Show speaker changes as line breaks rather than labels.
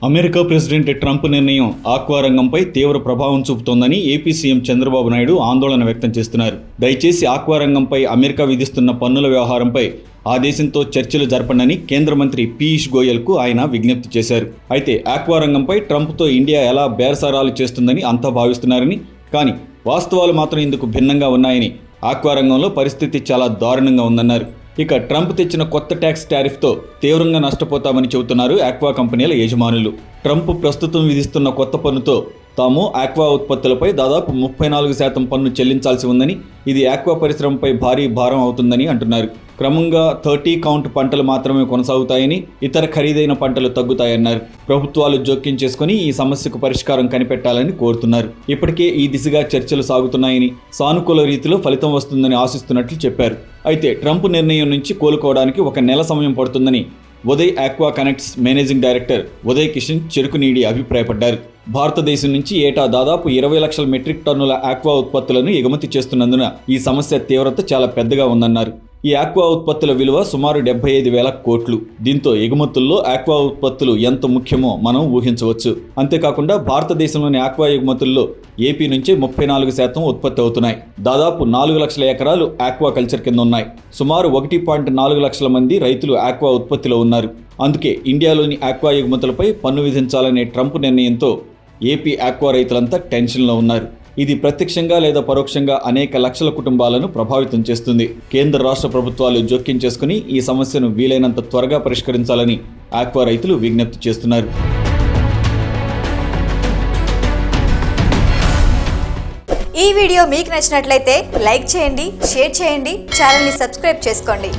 America president Trump నిర్ణయం aqua రంగంపై తీవ్ర ప్రభావం చూపుతోందని ఏపీ సీఎం చంద్రబాబు నాయుడు ఆందోళన వ్యక్తం చేస్తున్నారు. దయచేసి ఆక్వా రంగంపై అమెరికా విధిస్తున్న పన్నుల వ్యవహారంపై ఆ దేశంతో చర్చలు జరపండని కేంద్ర మంత్రి పీయూష్ గోయల్కు ఆయన విజ్ఞప్తి చేశారు. అయితే ఆక్వా రంగంపై ట్రంప్తో ఇండియా ఎలా బేరసారాలు చేస్తుందని అంతా భావిస్తున్నారని, కానీ వాస్తవాలు మాత్రం ఇందుకు భిన్నంగా ఉన్నాయని, ఆక్వా రంగంలో పరిస్థితి చాలా దారుణంగా ఉందన్నారు. ఇక ట్రంప్ తెచ్చిన కొత్త ట్యాక్స్ టారిఫ్తో తీవ్రంగా నష్టపోతామని చెబుతున్నారు ఆక్వా కంపెనీల యజమానులు. ట్రంప్ ప్రస్తుతం విధిస్తున్న కొత్త పన్నుతో తాము ఆక్వా ఉత్పత్తులపై దాదాపు 34% పన్ను చెల్లించాల్సి ఉందని, ఇది ఆక్వా పరిశ్రమపై భారీ భారం అవుతుందని అంటున్నారు. క్రమంగా 30 కౌంట్ పంటలు మాత్రమే కొనసాగుతాయని, ఇతర ఖరీదైన పంటలు తగ్గుతాయన్నారు. ప్రభుత్వాలు జోక్యం చేసుకుని ఈ సమస్యకు పరిష్కారం కనిపెట్టాలని కోరుతున్నారు. ఇప్పటికే ఈ దిశగా చర్చలు సాగుతున్నాయని, సానుకూల రీతిలో ఫలితం వస్తుందని ఆశిస్తున్నట్లు చెప్పారు. అయితే ట్రంప్ నిర్ణయం నుంచి కోలుకోవడానికి 1 నెల సమయం పడుతుందని Uday aqua connects managing director Uday Kishan Cherukunidi అభిప్రాయపడ్డారు. భారతదేశం నుంచి ఏటా దాదాపు 20 లక్షల మెట్రిక్ టన్నుల ఆక్వా ఉత్పత్తులను ఎగుమతి చేస్తున్నందున ఈ సమస్య తీవ్రత చాలా పెద్దగా ఉందన్నారు. ఈ ఆక్వా ఉత్పత్తుల విలువ సుమారు 75,000 కోట్లు. దీంతో ఎగుమతుల్లో ఆక్వా ఉత్పత్తులు ఎంత ముఖ్యమో మనం ఊహించవచ్చు. అంతేకాకుండా భారతదేశంలోని ఆక్వా ఎగుమతుల్లో ఏపీ నుంచే 34% ఉత్పత్తి అవుతున్నాయి. దాదాపు 4 లక్షల ఎకరాలు ఆక్వా కల్చర్ కింద ఉన్నాయి. సుమారు 1.4 లక్షల మంది రైతులు ఆక్వా ఉత్పత్తిలో ఉన్నారు. అందుకే ఇండియాలోని ఆక్వా ఎగుమతులపై పన్ను విధించాలనే ట్రంప్ నిర్ణయంతో ఏపీ ఆక్వా రైతులంతా టెన్షన్లో ఉన్నారు. ఇది ప్రత్యక్షంగా లేదా పరోక్షంగా అనేక లక్షల కుటుంబాలను ప్రభావితం చేస్తుంది. కేంద్ర రాష్ట్ర ప్రభుత్వాలు జోక్యం చేసుకుని ఈ సమస్యను వీలైనంత త్వరగా పరిష్కరించాలని ఆక్వా రైతులు విజ్ఞప్తి చేస్తున్నారు.
ఈ వీడియో మీకు నచ్చినట్లయితే లైక్ చేయండి, షేర్ చేయండి, ఛానల్ని సబ్స్క్రైబ్ చేసుకోండి.